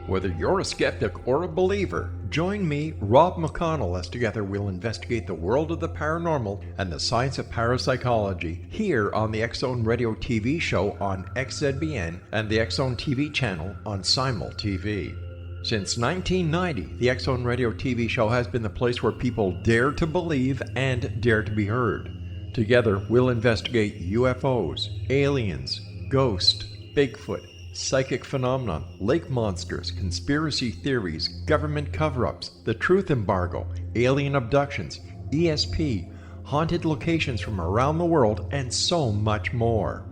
Whether you're a skeptic or a believer, join me, Rob McConnell, as together we'll investigate the world of the paranormal and the science of parapsychology here on the X-Zone Radio TV show on XZBN and the X-Zone TV channel on Simul TV. Since 1990, the X-Zone Radio TV show has been the place where people dare to believe and dare to be heard. Together, we'll investigate UFOs, aliens, ghosts, Bigfoot, psychic phenomenon, lake monsters, conspiracy theories, government cover-ups, the truth embargo, alien abductions, ESP, haunted locations from around the world, and so much more.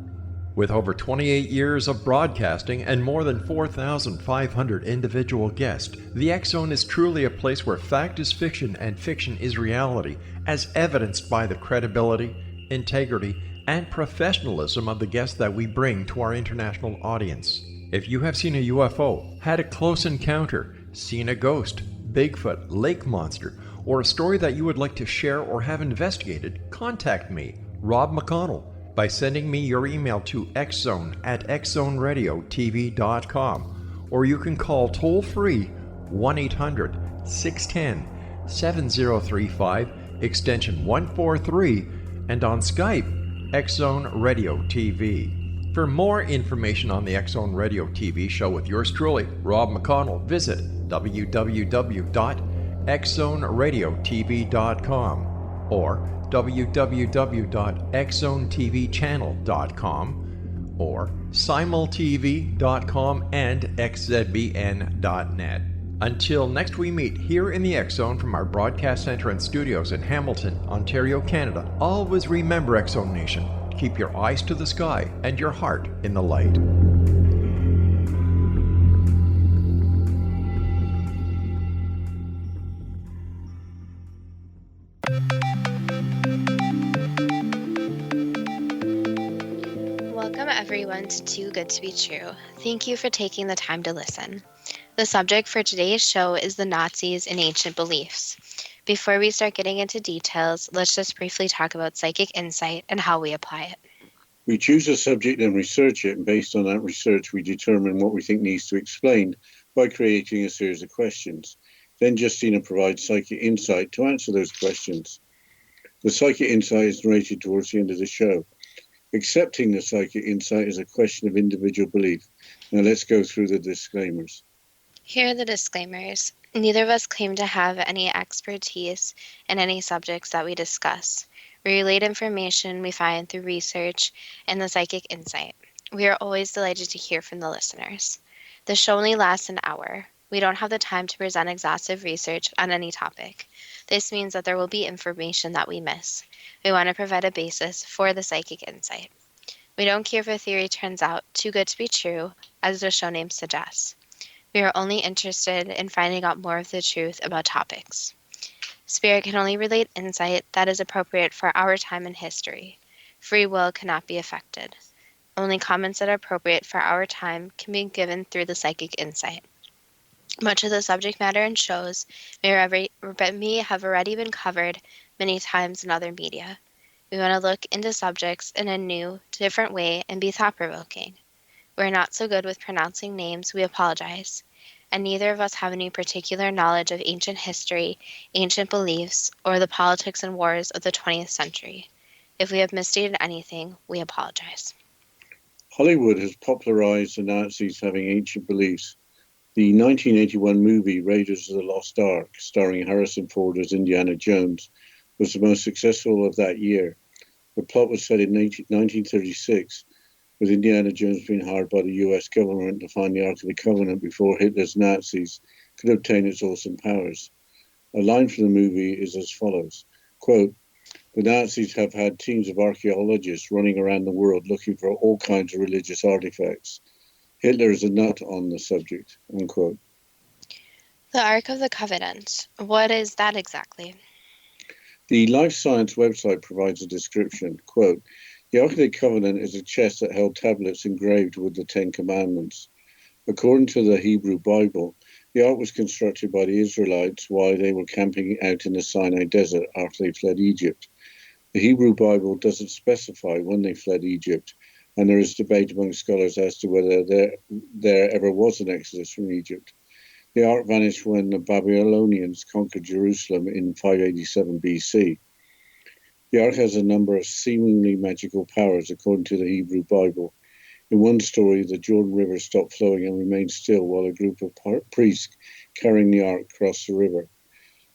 With over 28 years of broadcasting and more than 4,500 individual guests, the X-Zone is truly a place where fact is fiction and fiction is reality, as evidenced by the credibility, integrity, and professionalism of the guests that we bring to our international audience. If you have seen a UFO, had a close encounter, seen a ghost, Bigfoot, lake monster, or a story that you would like to share or have investigated, contact me, Rob McConnell, by sending me your email to xzone@xzoneradiotv.com, or you can call toll-free 1-800-610-7035, extension 143, and on Skype, X-Zone Radio TV. For more information on the X-Zone Radio TV show with yours truly, Rob McConnell, visit www.xzoneradiotv.com or www.xzonetvchannel.com or simultv.com and xzbn.net. Until next we meet here in the X-Zone from our broadcast center and studios in Hamilton, Ontario, Canada, always remember, X-Zone Nation, keep your eyes to the sky and your heart in the light. Welcome everyone to Too Good to Be True. Thank you for taking the time to listen. The subject for today's show is the Nazis and ancient beliefs. Before we start getting into details, let's just briefly talk about psychic insight and how we apply it. We choose a subject and research it, and based on that research, we determine what we think needs to be explained by creating a series of questions. Then Justina provides psychic insight to answer those questions. The psychic insight is narrated towards the end of the show. Accepting the psychic insight is a question of individual belief. Now let's go through the disclaimers. Here are the disclaimers. Neither of us claim to have any expertise in any subjects that we discuss. We relate information we find through research and the psychic insight. We are always delighted to hear from the listeners. The show only lasts an hour. We don't have the time to present exhaustive research on any topic. This means that there will be information that we miss. We want to provide a basis for the psychic insight. We don't care if a theory turns out too good to be true, as the show name suggests. We are only interested in finding out more of the truth about topics. Spirit can only relate insight that is appropriate for our time and history. Free will cannot be affected. Only comments that are appropriate for our time can be given through the psychic insight. Much of the subject matter in shows may have already been covered many times in other media. We want to look into subjects in a new, different way and be thought-provoking. We're not so good with pronouncing names, we apologize. And neither of us have any particular knowledge of ancient history, ancient beliefs, or the politics and wars of the 20th century. If we have misstated anything, we apologize. Hollywood has popularized the Nazis having ancient beliefs. The 1981 movie Raiders of the Lost Ark, starring Harrison Ford as Indiana Jones, was the most successful of that year. The plot was set in 1936, with Indiana Jones being hired by the US government to find the Ark of the Covenant before Hitler's Nazis could obtain its awesome powers. A line from the movie is as follows, quote, "The Nazis have had teams of archaeologists running around the world looking for all kinds of religious artifacts. Hitler is a nut on the subject," unquote. The Ark of the Covenant. What is that exactly? The Life Science website provides a description, quote, "The Ark of the Covenant is a chest that held tablets engraved with the Ten Commandments. According to the Hebrew Bible, the Ark was constructed by the Israelites while they were camping out in the Sinai Desert after they fled Egypt. The Hebrew Bible doesn't specify when they fled Egypt, and there is debate among scholars as to whether there ever was an exodus from Egypt. The ark vanished when the Babylonians conquered Jerusalem in 587 BC. The ark has a number of seemingly magical powers according to the Hebrew Bible. In one story, the Jordan River stopped flowing and remained still while a group of priests carrying the ark crossed the river.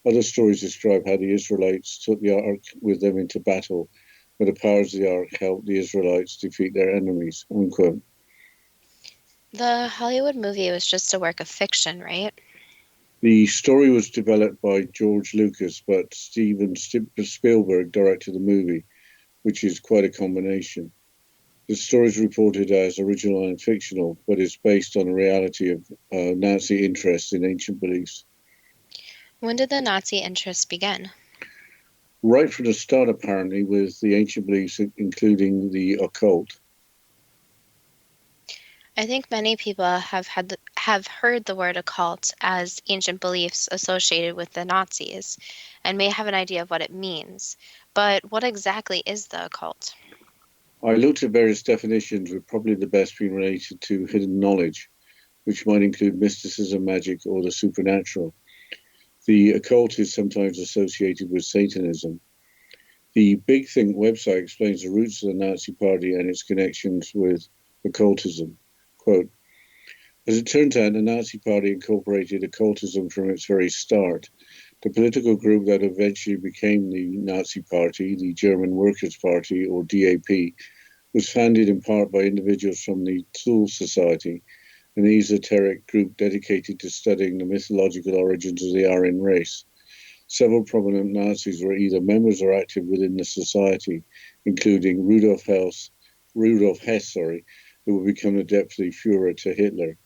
Other stories describe how the Israelites took the ark with them into battle, where the powers of the ark helped the Israelites defeat their enemies, unquote. The Hollywood movie was just a work of fiction, right? The story was developed by George Lucas, but Steven Spielberg directed the movie, which is quite a combination. The story is reported as original and fictional, but is based on the reality of Nazi interest in ancient beliefs. When did the Nazi interest begin? Right from the start, apparently, with the ancient beliefs, including the occult. I think many people have heard the word occult as ancient beliefs associated with the Nazis and may have an idea of what it means. But what exactly is the occult? I looked at various definitions, with probably the best being related to hidden knowledge, which might include mysticism, magic, or the supernatural. The occult is sometimes associated with Satanism. The Big Think website explains the roots of the Nazi Party and its connections with occultism. Quote, as it turns out, the Nazi Party incorporated occultism from its very start. The political group that eventually became the Nazi Party, the German Workers' Party, or DAP, was founded in part by individuals from the Thule Society, an esoteric group dedicated to studying the mythological origins of the Aryan race. Several prominent Nazis were either members or active within the society, including Rudolf Hess, who would become the deputy Führer to Hitler,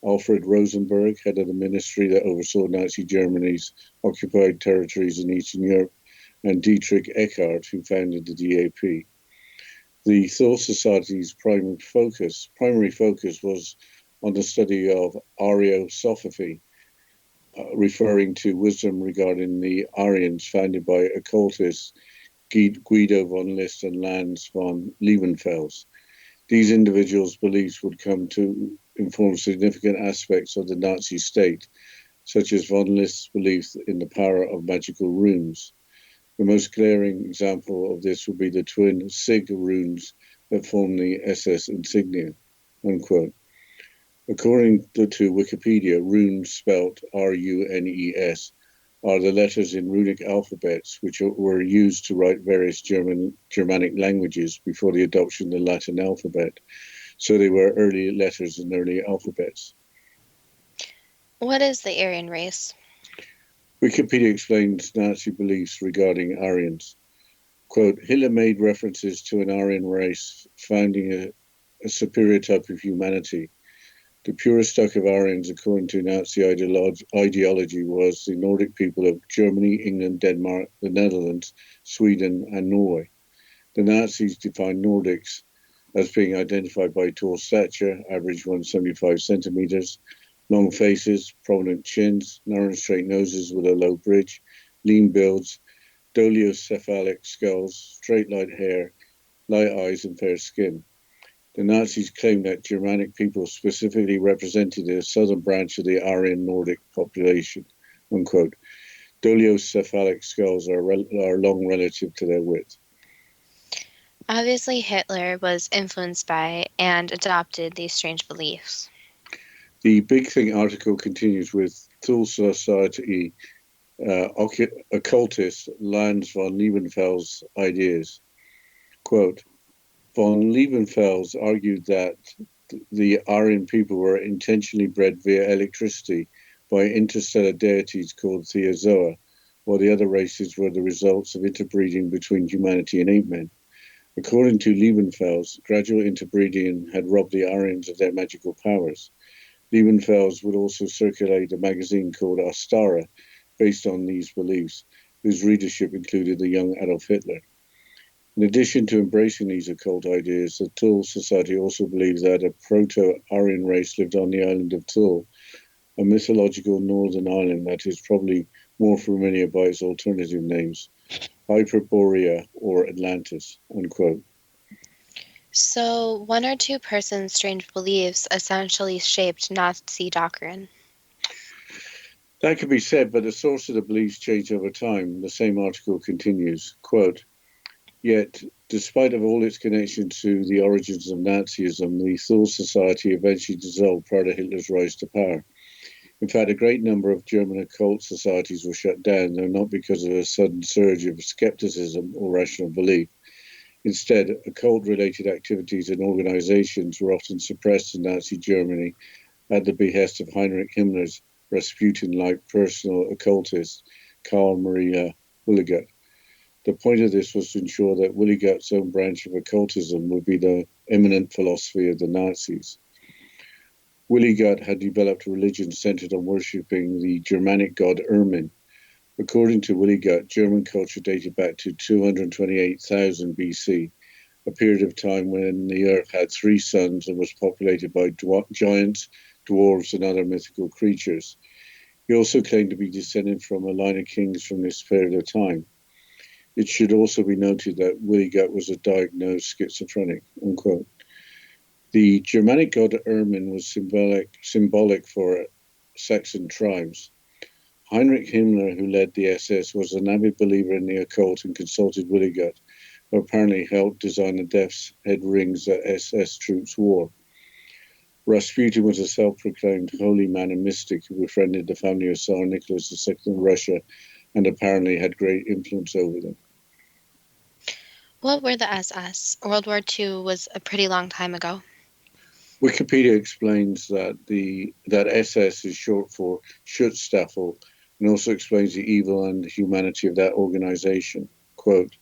Alfred Rosenberg, head of the ministry that oversaw Nazi Germany's occupied territories in Eastern Europe, and Dietrich Eckart, who founded the DAP. The Thule Society's primary focus was on the study of Ariosophy, referring to wisdom regarding the Aryans founded by occultists Guido von List and Lanz von Liebenfels. These individuals' beliefs would come to inform significant aspects of the Nazi state, such as von List's belief in the power of magical runes. The most glaring example of this would be the twin Sig runes that form the SS insignia, unquote. According to Wikipedia, runes spelt R-U-N-E-S are the letters in runic alphabets which were used to write various Germanic languages before the adoption of the Latin alphabet. So they were early letters and early alphabets. What is the Aryan race? Wikipedia explains Nazi beliefs regarding Aryans. Quote, Hitler made references to an Aryan race founding a superior type of humanity. The purest stock of Aryans, according to Nazi ideology, was the Nordic people of Germany, England, Denmark, the Netherlands, Sweden, and Norway. The Nazis defined Nordics as being identified by tall stature, average 175 centimeters, long faces, prominent chins, narrow and straight noses with a low bridge, lean builds, dolichocephalic skulls, straight light hair, light eyes, and fair skin. The Nazis claimed that Germanic people specifically represented the southern branch of the Aryan Nordic population, unquote. Dolichocephalic skulls are long relative to their width. Obviously, Hitler was influenced by and adopted these strange beliefs. The Big Thing article continues with Thule Society occultist Lanz von Liebenfels' ideas. Quote, von Liebenfels argued that the Aryan people were intentionally bred via electricity by interstellar deities called Theozoa, while the other races were the results of interbreeding between humanity and ape men. According to Liebenfels, gradual interbreeding had robbed the Aryans of their magical powers. Liebenfels would also circulate a magazine called Astara, based on these beliefs, whose readership included the young Adolf Hitler. In addition to embracing these occult ideas, the Thule Society also believes that a proto-Aryan race lived on the island of Thule, a mythological northern island that is probably more familiar by its alternative names, Hyperborea or Atlantis, unquote. So, one or two persons' strange beliefs essentially shaped Nazi doctrine. That could be said, but the source of the beliefs changed over time. The same article continues, quote, "Yet, despite of all its connection to the origins of Nazism, the Thule Society eventually dissolved prior to Hitler's rise to power. In fact, a great number of German occult societies were shut down, though not because of a sudden surge of skepticism or rational belief. Instead, occult-related activities and organizations were often suppressed in Nazi Germany at the behest of Heinrich Himmler's Rasputin-like personal occultist, Karl Maria Willigut. The point of this was to ensure that Willigut's own branch of occultism would be the eminent philosophy of the Nazis. Willigut had developed a religion centered on worshipping the Germanic god Ermin. According to Willigut, German culture dated back to 228,000 BC, a period of time when the earth had three suns and was populated by giants, dwarves, and other mythical creatures. He also claimed to be descended from a line of kings from this period of time. It should also be noted that Willigut was a diagnosed schizophrenic," unquote. The Germanic god Ermin was symbolic for Saxon tribes. Heinrich Himmler, who led the SS, was an avid believer in the occult and consulted Willigut, who apparently helped design the death's head rings that SS troops wore. Rasputin was a self-proclaimed holy man and mystic who befriended the family of Tsar Nicholas II of Russia and apparently had great influence over them. What were the SS? World War II was a pretty long time ago. Wikipedia explains that that SS is short for Schutzstaffel, and also explains the evil and humanity of that organization. Quote,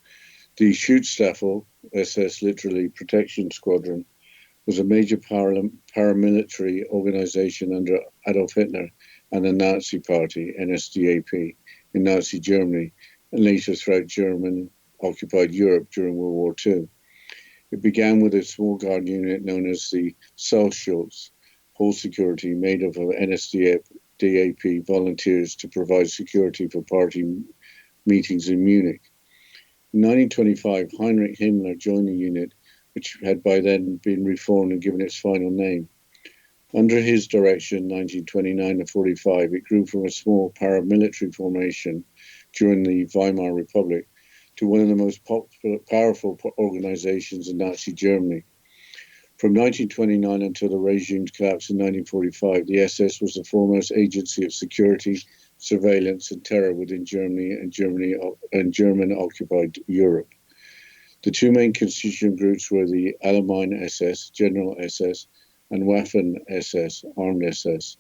"The Schutzstaffel, SS literally Protection Squadron, was a major paramilitary organization under Adolf Hitler and the Nazi Party, NSDAP, in Nazi Germany, and later throughout German-occupied Europe during World War II. It began with a small guard unit known as the Socialist, whole security, made up of NSDAP volunteers to provide security for party meetings in Munich. In 1925, Heinrich Himmler joined the unit, which had by then been reformed and given its final name. Under his direction, 1929 to 45, it grew from a small paramilitary formation during the Weimar Republic to one of the most powerful organizations in Nazi Germany. From 1929 until the regime's collapse in 1945, the SS was the foremost agency of security, surveillance, and terror within Germany and German-occupied Europe. The two main constituent groups were the Allgemeine SS, General SS, and Waffen-SS, Armed SS.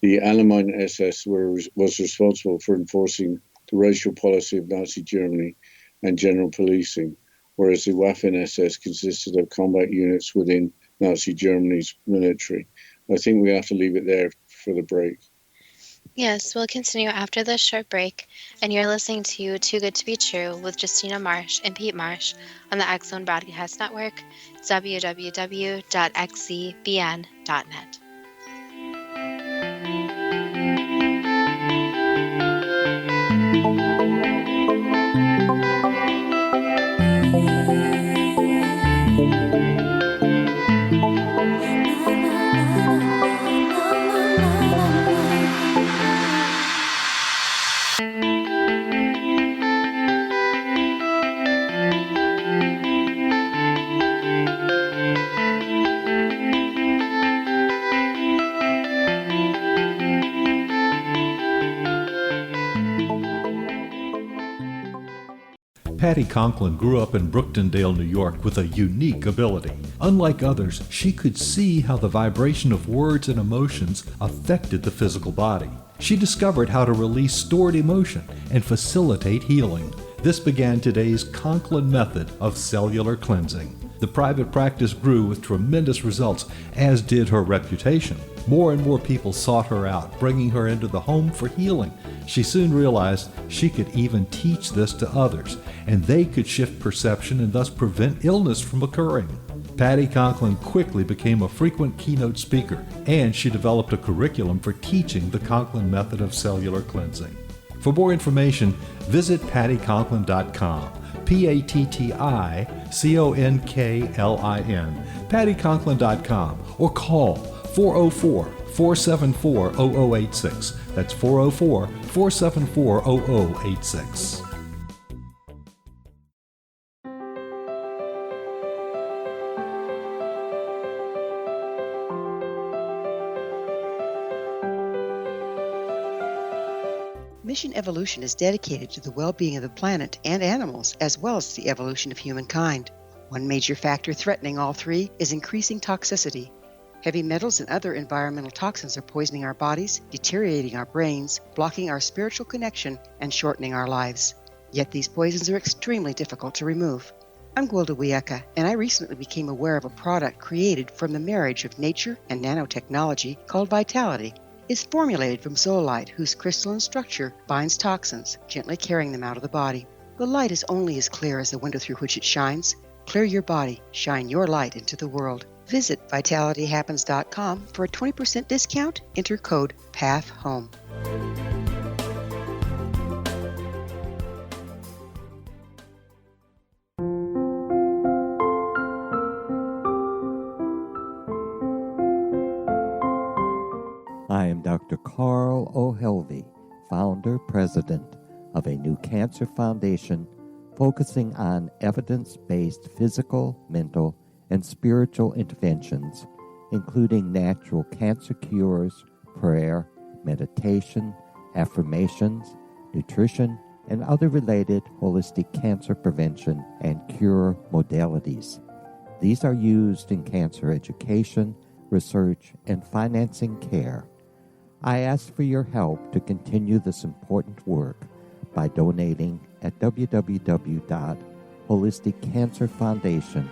The Allgemeine SS was responsible for enforcing the racial policy of Nazi Germany and general policing, whereas the Waffen-SS consisted of combat units within Nazi Germany's military. I think we have to leave it there for the break. Yes, we'll continue after this short break, and you're listening to Too Good to Be True with Justina Marsh and Pete Marsh on the X Zone Broadcast Network, www.xzbn.net. Patty Conklin grew up in Brooktondale, New York with a unique ability. Unlike others, she could see how the vibration of words and emotions affected the physical body. She discovered how to release stored emotion and facilitate healing. This began today's Conklin method of cellular cleansing. The private practice grew with tremendous results, as did her reputation. More and more people sought her out, bringing her into the home for healing. She soon realized she could even teach this to others, and they could shift perception and thus prevent illness from occurring. Patty Conklin quickly became a frequent keynote speaker, and she developed a curriculum for teaching the Conklin method of cellular cleansing. For more information, visit pattyconklin.com, PATTICONKLIN, pattyconklin.com, or call 404-474-0086. That's 404-474-0086. Mission Evolution is dedicated to the well-being of the planet and animals, as well as the evolution of humankind. One major factor threatening all three is increasing toxicity. Heavy metals and other environmental toxins are poisoning our bodies, deteriorating our brains, blocking our spiritual connection, and shortening our lives. Yet these poisons are extremely difficult to remove. I'm Gwilda Wiyaka, and I recently became aware of a product created from the marriage of nature and nanotechnology called Vitality. It's formulated from zoolite, whose crystalline structure binds toxins, gently carrying them out of the body. The light is only as clear as the window through which it shines. Clear your body, shine your light into the world. Visit vitalityhappens.com for a 20% discount. Enter code PATHHOME. I am Dr. Carl O'Helvey, founder, president of a new cancer foundation focusing on evidence-based physical, mental, and spiritual interventions, including natural cancer cures, prayer, meditation, affirmations, nutrition, and other related holistic cancer prevention and cure modalities. These are used in cancer education, research, and financing care. I ask for your help to continue this important work by donating at www.holisticcancerfoundation.com.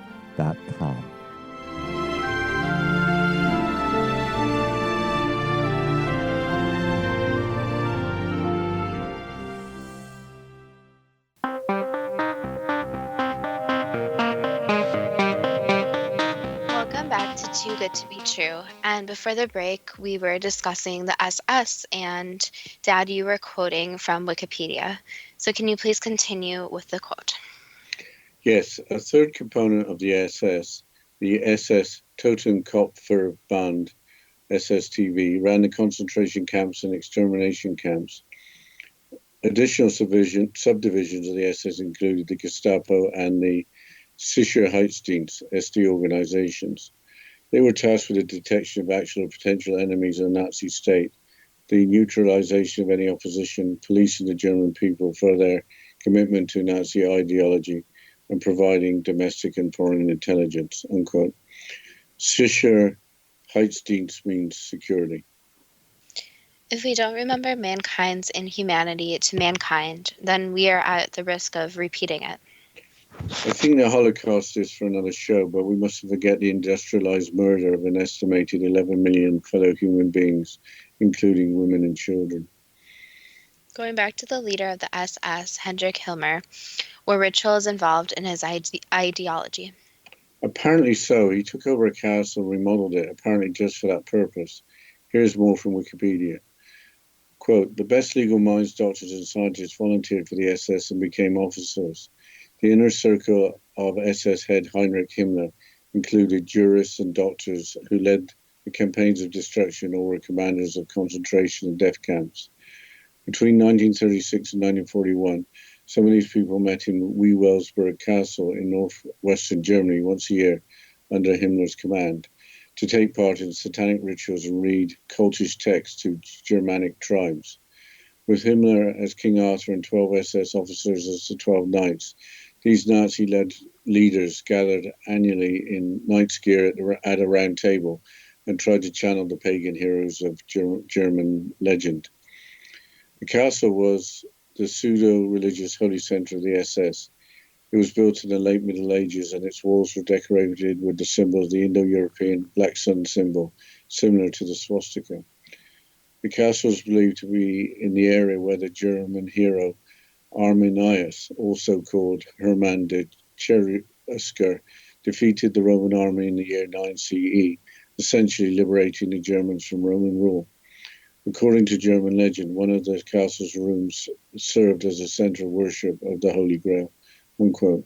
Welcome back to Too Good to Be True. And before the break, we were discussing the SS, and Dad, you were quoting from Wikipedia. So can you please continue with the quote? Yes, a third component of the SS, the SS Totenkopfverband, SSTV, ran the concentration camps and extermination camps. Additional subdivisions of the SS included the Gestapo and the Sicherheitsdienst, SD organizations. They were tasked with the detection of actual or potential enemies of the Nazi state, the neutralization of any opposition, policing the German people for their commitment to Nazi ideology, and providing domestic and foreign intelligence, unquote. Sicherheitsdienst means security. If we don't remember mankind's inhumanity to mankind, then we are at the risk of repeating it. I think the Holocaust is for another show, but we mustn't forget the industrialized murder of an estimated 11 million fellow human beings, including women and children. Going back to the leader of the SS, Heinrich Himmler, were rituals involved in his ideology? Apparently so. He took over a castle and remodeled it, apparently just for that purpose. Here's more from Wikipedia. Quote, the best legal minds, doctors and scientists volunteered for the SS and became officers. The inner circle of SS head Heinrich Himmler included jurists and doctors who led the campaigns of destruction or were commanders of concentration and death camps. Between 1936 and 1941, some of these people met in Wewelsburg Castle in northwestern Germany once a year under Himmler's command to take part in satanic rituals and read cultish texts to Germanic tribes. With Himmler as King Arthur and 12 SS officers as the 12 knights, these Nazi-led leaders gathered annually in knight's gear at a round table and tried to channel the pagan heroes of German legend. The castle was the pseudo-religious holy center of the SS. It was built in the late Middle Ages and its walls were decorated with the symbol of the Indo-European Black Sun symbol, similar to the swastika. The castle is believed to be in the area where the German hero Arminius, also called Hermann de Cherusker, defeated the Roman army in the year 9 CE, essentially liberating the Germans from Roman rule. According to German legend, one of the castle's rooms served as a center of worship of the Holy Grail, unquote.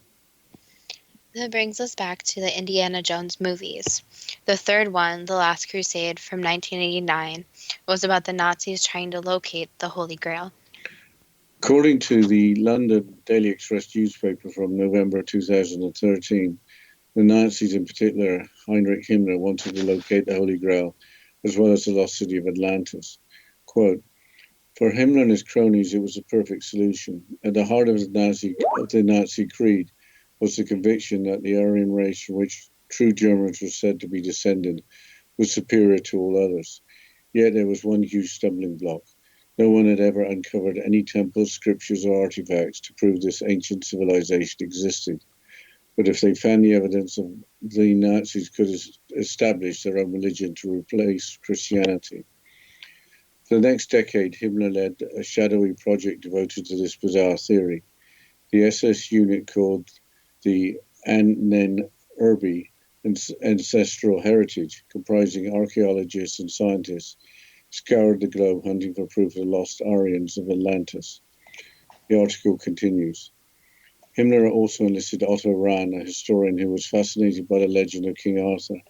That brings us back to the Indiana Jones movies. The third one, The Last Crusade from 1989, was about the Nazis trying to locate the Holy Grail. According to the London Daily Express newspaper from November 2013, the Nazis, in particular Heinrich Himmler, wanted to locate the Holy Grail as well as the lost city of Atlantis. Quote, "For Himmler and his cronies, it was a perfect solution. At the heart of the Nazi creed was the conviction that the Aryan race from which true Germans were said to be descended was superior to all others. Yet there was one huge stumbling block. No one had ever uncovered any temples, scriptures, or artifacts to prove this ancient civilization existed. But if they found the evidence, the Nazis could establish their own religion to replace Christianity." For the next decade, Himmler led a shadowy project devoted to this bizarre theory. The SS unit called the Ahnenerbe, Ancestral Heritage, comprising archaeologists and scientists, scoured the globe hunting for proof of the lost Aryans of Atlantis. The article continues. Himmler also enlisted Otto Rahn, a historian who was fascinated by the legend of King Arthur.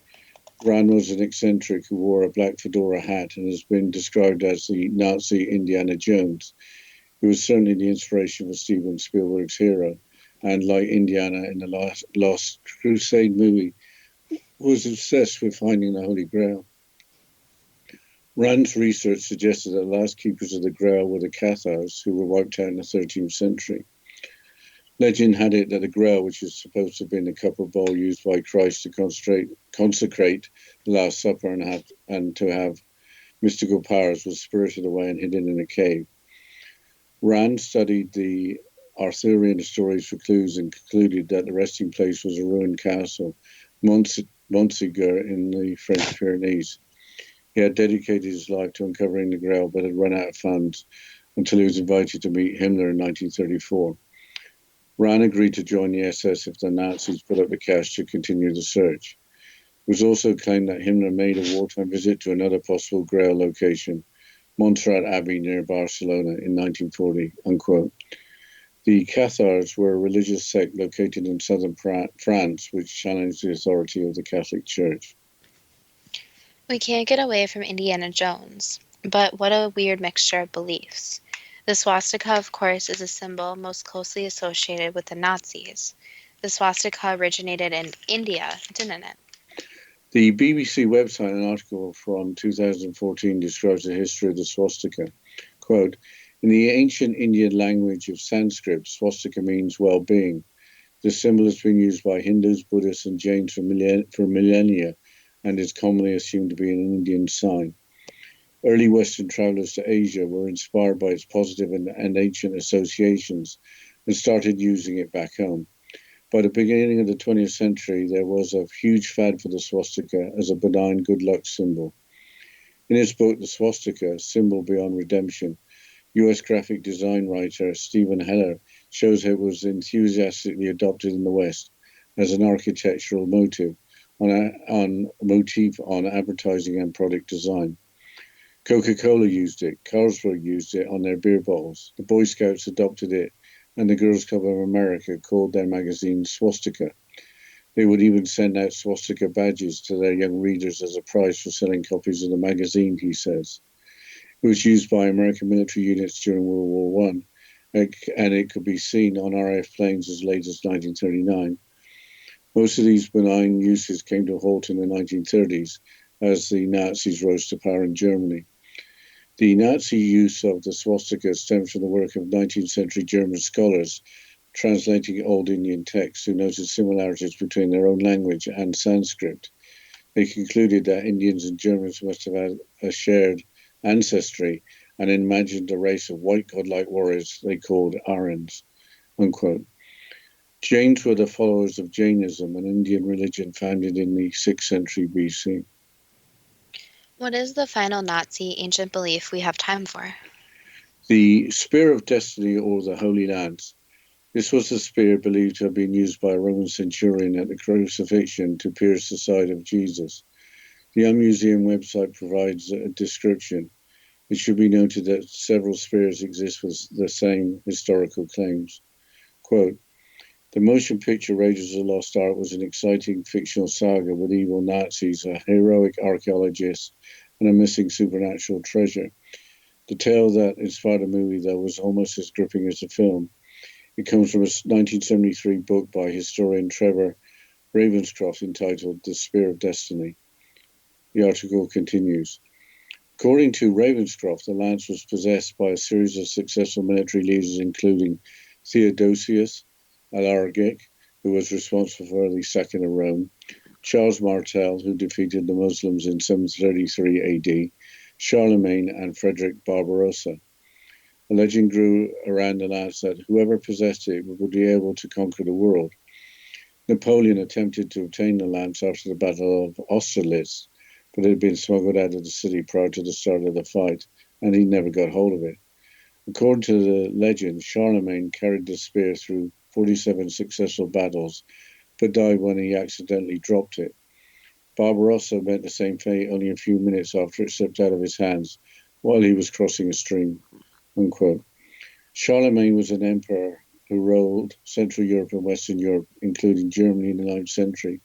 Rahn was an eccentric who wore a black fedora hat and has been described as the Nazi Indiana Jones. He was certainly the inspiration for Steven Spielberg's hero, and like Indiana in the Last Crusade movie, was obsessed with finding the Holy Grail. Rand's research suggested that the last keepers of the Grail were the Cathars, who were wiped out in the 13th century. Legend had it that the Grail, which is supposed to have been the cup or bowl used by Christ to consecrate the Last Supper and to have mystical powers, was spirited away and hidden in a cave. Rand studied the Arthurian stories for clues and concluded that the resting place was a ruined castle, Montségur, in the French Pyrenees. He had dedicated his life to uncovering the Grail, but had run out of funds until he was invited to meet Himmler in 1934. Rahn agreed to join the SS if the Nazis put up the cash to continue the search. It was also claimed that Himmler made a wartime visit to another possible Grail location, Montserrat Abbey near Barcelona, in 1940, unquote. The Cathars were a religious sect located in southern France, which challenged the authority of the Catholic Church. We can't get away from Indiana Jones, but what a weird mixture of beliefs. The swastika, of course, is a symbol most closely associated with the Nazis. The swastika originated in India, didn't it? The BBC website, an article from 2014, describes the history of the swastika. Quote, "In the ancient Indian language of Sanskrit, swastika means well-being. The symbol has been used by Hindus, Buddhists, and Jains for millennia, and is commonly assumed to be an Indian sign. Early Western travelers to Asia were inspired by its positive and ancient associations and started using it back home. By the beginning of the 20th century, there was a huge fad for the swastika as a benign good luck symbol. In his book, The Swastika, Symbol Beyond Redemption, US graphic design writer Stephen Heller shows how it was enthusiastically adopted in the West as an architectural motif on advertising and product design. Coca-Cola used it, Carlsberg used it on their beer bottles, the Boy Scouts adopted it, and the Girls Club of America called their magazine Swastika. They would even send out swastika badges to their young readers as a prize for selling copies of the magazine, he says. It was used by American military units during World War I, and it could be seen on RAF planes as late as 1939. Most of these benign uses came to a halt in the 1930s as the Nazis rose to power in Germany. The Nazi use of the swastika stems from the work of 19th century German scholars translating old Indian texts who noted similarities between their own language and Sanskrit. They concluded that Indians and Germans must have had a shared ancestry and imagined a race of white godlike warriors they called Aryans, unquote. Jains were the followers of Jainism, an Indian religion founded in the 6th century BC. What is the final Nazi ancient belief we have time for? The Spear of Destiny, or the Holy Lance. This was a spear believed to have been used by a Roman centurion at the crucifixion to pierce the side of Jesus. The Museum website provides a description. It should be noted that several spears exist with the same historical claims. Quote, The motion picture Raiders of the Lost Ark was an exciting fictional saga with evil Nazis, a heroic archaeologist, and a missing supernatural treasure. The tale that inspired the movie, though, was almost as gripping as the film. It comes from a 1973 book by historian Trevor Ravenscroft entitled The Spear of Destiny. The article continues. According to Ravenscroft, the lance was possessed by a series of successful military leaders, including Theodosius Alargic, who was responsible for the sacking of Rome, Charles Martel, who defeated the Muslims in 733 AD, Charlemagne, and Frederick Barbarossa. A legend grew around the lance that whoever possessed it would be able to conquer the world. Napoleon attempted to obtain the lance after the Battle of Austerlitz, but it had been smuggled out of the city prior to the start of the fight, and he never got hold of it. According to the legend, Charlemagne carried the spear through 47 successful battles, but died when he accidentally dropped it. Barbarossa met the same fate only a few minutes after it slipped out of his hands while he was crossing a stream. Unquote. Charlemagne was an emperor who ruled Central Europe and Western Europe, including Germany in the 9th century,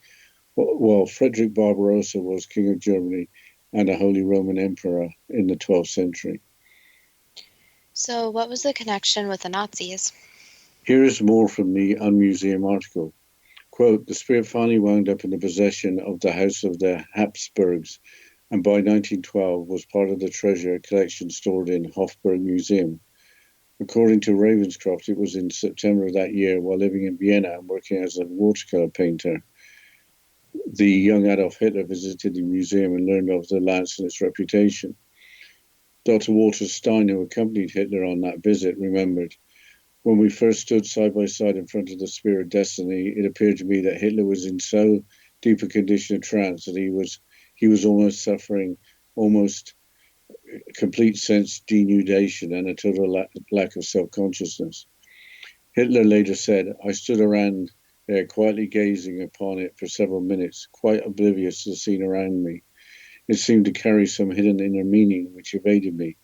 while Frederick Barbarossa was King of Germany and a Holy Roman Emperor in the 12th century. So what was the connection with the Nazis? Here is more from the Unmuseum article. Quote, the spear finally wound up in the possession of the House of the Habsburgs, and by 1912 was part of the treasure collection stored in Hofburg Museum. According to Ravenscroft, it was in September of that year, while living in Vienna and working as a watercolor painter. The young Adolf Hitler visited the museum and learned of the lance and its reputation. Dr. Walter Stein, who accompanied Hitler on that visit, remembered, when we first stood side by side in front of the Spear of Destiny, it appeared to me that Hitler was in so deep a condition of trance that he was almost suffering almost complete sense denudation and a total lack of self-consciousness. Hitler later said, I stood around there quietly gazing upon it for several minutes, quite oblivious to the scene around me. It seemed to carry some hidden inner meaning which evaded me,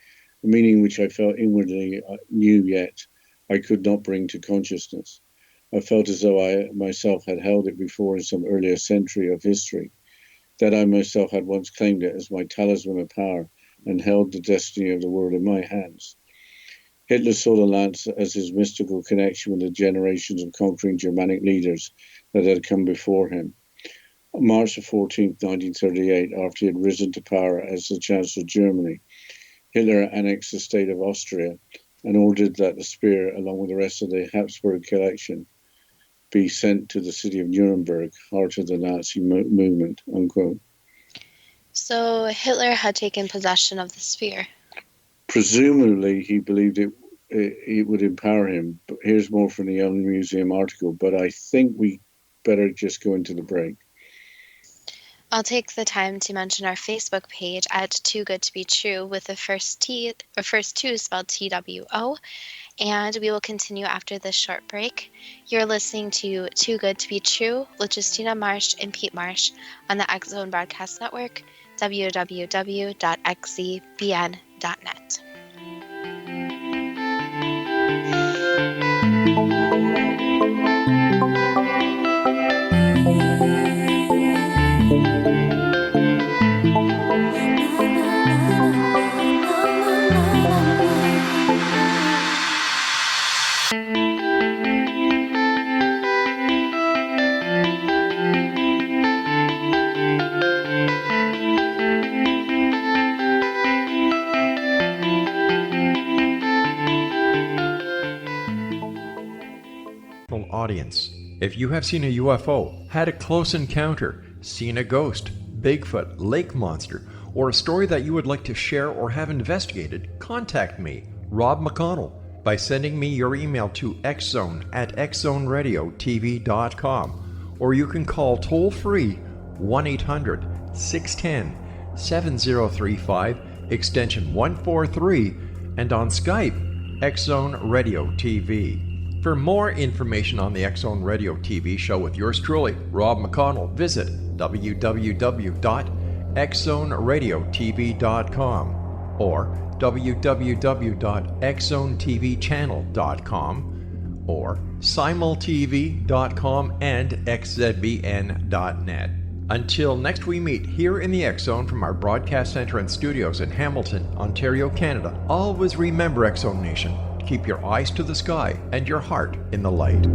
a meaning which I felt inwardly knew yet I could not bring to consciousness. I felt as though I myself had held it before in some earlier century of history, that I myself had once claimed it as my talisman of power and held the destiny of the world in my hands. Hitler saw the lance as his mystical connection with the generations of conquering Germanic leaders that had come before him. On March 14, 1938, after he had risen to power as the Chancellor of Germany, Hitler annexed the state of Austria and ordered that the spear, along with the rest of the Habsburg collection, be sent to the city of Nuremberg, heart of the Nazi movement, unquote. So Hitler had taken possession of the spear. Presumably, he believed it would empower him. But here's more from the Own Museum article, but I think we better just go into the break. I'll take the time to mention our Facebook page at Too Good to Be True with the first two spelled TWO, and we will continue after this short break. You're listening to Too Good to Be True with Justina Marsh and Pete Marsh on the X Zone Broadcast Network, www.xzbn.net. Audience. If you have seen a UFO, had a close encounter, seen a ghost, Bigfoot, lake monster, or a story that you would like to share or have investigated, contact me, Rob McConnell, by sending me your email to xzone@xzoneradiotv.com, or you can call toll-free 1-800-610-7035, extension 143, and on Skype, X-Zone Radio TV. For more information on the X-Zone Radio TV show with yours truly, Rob McConnell, visit www.xzoneradiotv.com or www.xzonetvchannel.com or simultv.com and xzbn.net. Until next we meet here in the X Zone from our broadcast center and studios in Hamilton, Ontario, Canada, always remember, X Zone Nation, keep your eyes to the sky and your heart in the light.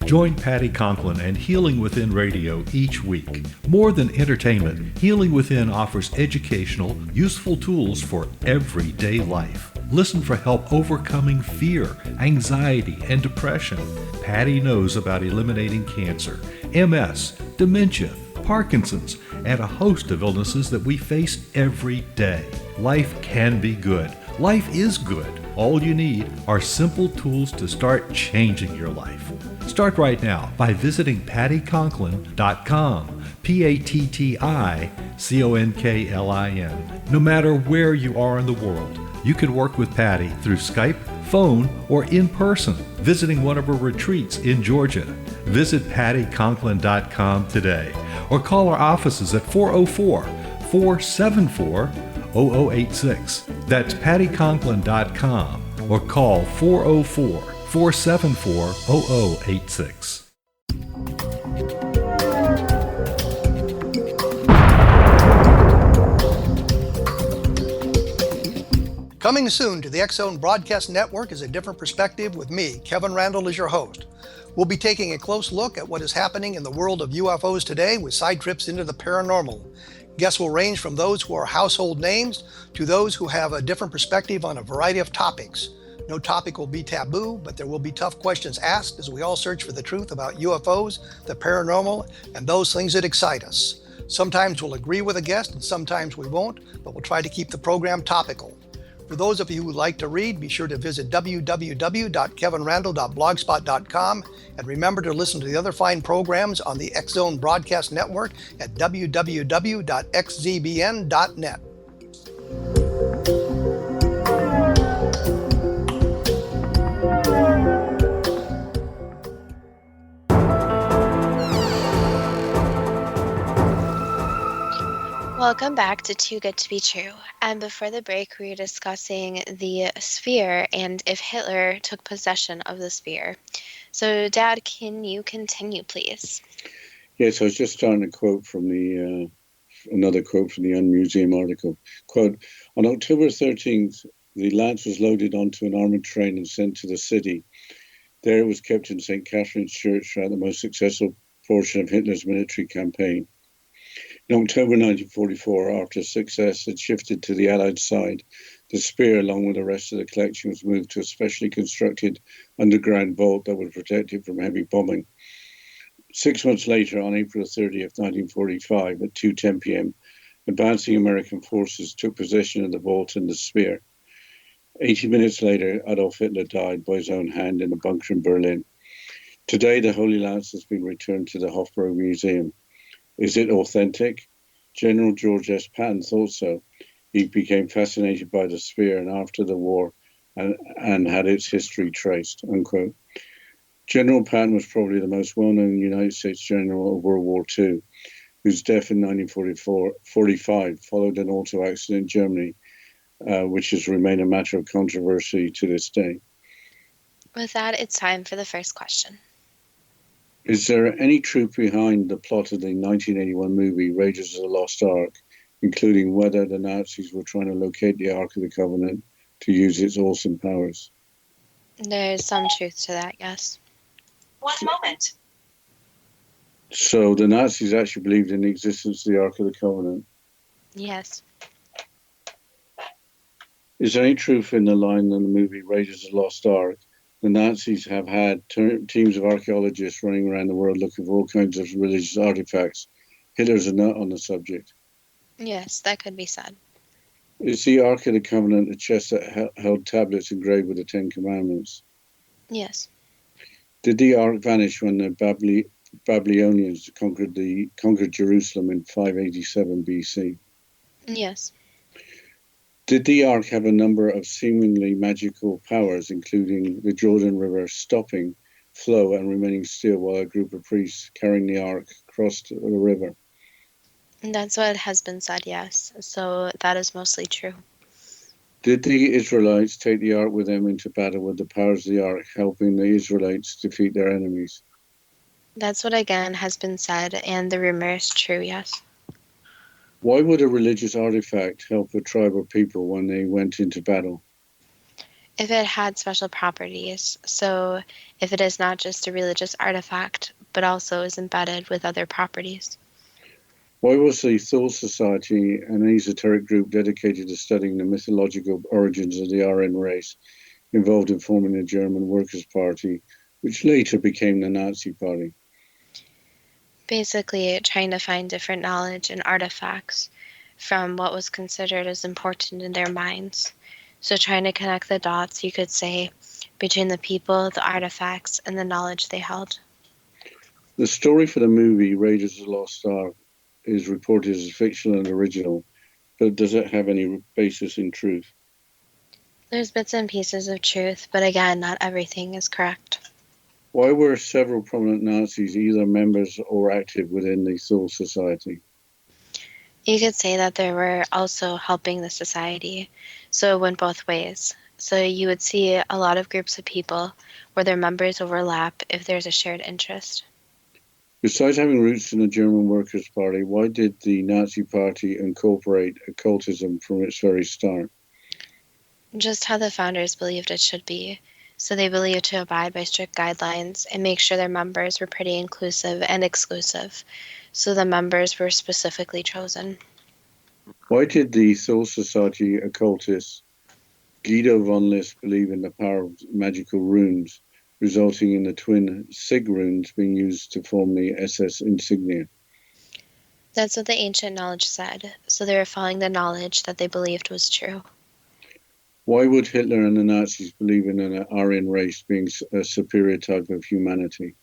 Join Patty Conklin and Healing Within Radio each week. More than entertainment, Healing Within offers educational, useful tools for everyday life. Listen for help overcoming fear, anxiety, and depression. Patty knows about eliminating cancer, MS, dementia, Parkinson's, and a host of illnesses that we face every day. Life can be good. Life is good. All you need are simple tools to start changing your life. Start right now by visiting pattyconklin.com, PATTICONKLIN. No matter where you are in the world, you can work with Patty through Skype, phone, or in person, visiting one of her retreats in Georgia. Visit pattyconklin.com today or call our offices at 404-474-0086. That's pattyconklin.com or call 404-474-0086. Coming soon to the X Zone Broadcast Network is A Different Perspective with me, Kevin Randall, as your host. We'll be taking a close look at what is happening in the world of UFOs today with side trips into the paranormal. Guests will range from those who are household names to those who have a different perspective on a variety of topics. No topic will be taboo, but there will be tough questions asked as we all search for the truth about UFOs, the paranormal, and those things that excite us. Sometimes we'll agree with a guest and sometimes we won't, but we'll try to keep the program topical. For those of you who would like to read, be sure to visit www.kevinrandall.blogspot.com and remember to listen to the other fine programs on the X Zone Broadcast Network at www.xzbn.net. Welcome back to Too Good to Be True. And before the break, we were discussing the sphere and if Hitler took possession of the sphere. So, Dad, can you continue, please? Yes, I was just starting a quote from another quote from the Unmuseum article. Quote, on October 13th, the Lance was loaded onto an armoured train and sent to the city. There it was kept in St. Catherine's Church throughout the most successful portion of Hitler's military campaign. In October 1944, after success had shifted to the Allied side, the spear, along with the rest of the collection, was moved to a specially constructed underground vault that would protect it from heavy bombing. 6 months later, on April 30th, 1945, at 2:10 p.m., advancing American forces took possession of the vault and the spear. 80 minutes later, Adolf Hitler died by his own hand in a bunker in Berlin. Today, the Holy Lance has been returned to the Hofburg Museum. Is it authentic? General George S. Patton thought so. He became fascinated by the spear and after the war and had its history traced, unquote. General Patton was probably the most well-known United States general of World War II, whose death in 1945 followed an auto accident in Germany, which has remained a matter of controversy to this day. With that, it's time for the first question. Is there any truth behind the plot of the 1981 movie Raiders of the Lost Ark, including whether the Nazis were trying to locate the Ark of the Covenant to use its awesome powers? There's some truth to that, yes. One moment. So the Nazis actually believed in the existence of the Ark of the Covenant? Yes. Is there any truth in the line in the movie Raiders of the Lost Ark? The Nazis have had teams of archaeologists running around the world looking for all kinds of religious artifacts. Hitler's a nut on the subject. Yes, that could be said. Is the Ark of the Covenant a chest that held tablets engraved with the Ten Commandments? Yes. Did the Ark vanish when the Babylonians conquered Jerusalem in 587 BC? Yes. Did the Ark have a number of seemingly magical powers, including the Jordan River stopping flow and remaining still while a group of priests carrying the Ark crossed the river? And that's what has been said, yes. So that is mostly true. Did the Israelites take the ark with them into battle with the powers of the ark, helping the Israelites defeat their enemies? That's what again has been said, and the rumor is true, yes. Why would a religious artifact help a tribe or people when they went into battle? If it had special properties, so if it is not just a religious artifact, but also is embedded with other properties. Why was the Thule Society an esoteric group dedicated to studying the mythological origins of the Aryan race, involved in forming the German Workers' Party, which later became the Nazi Party? Basically, trying to find different knowledge and artifacts from what was considered as important in their minds. So trying to connect the dots, you could say, between the people, the artifacts, and the knowledge they held. The story for the movie Raiders of the Lost Ark is reported as fictional and original, but does it have any basis in truth? There's bits and pieces of truth, but again, not everything is correct. Why were several prominent Nazis either members or active within the Thule Society? You could say that they were also helping the society, so it went both ways. So you would see a lot of groups of people where their members overlap if there's a shared interest. Besides having roots in the German Workers' Party, why did the Nazi Party incorporate occultism from its very start? Just how the founders believed it should be. So they believed to abide by strict guidelines and make sure their members were pretty inclusive and exclusive. So the members were specifically chosen. Why did the Thule Society occultists Guido von List believe in the power of magical runes, resulting in the twin Sig runes being used to form the SS insignia? That's what the ancient knowledge said. So they were following the knowledge that they believed was true. Why would Hitler and the Nazis believe in an Aryan race being a superior type of humanity?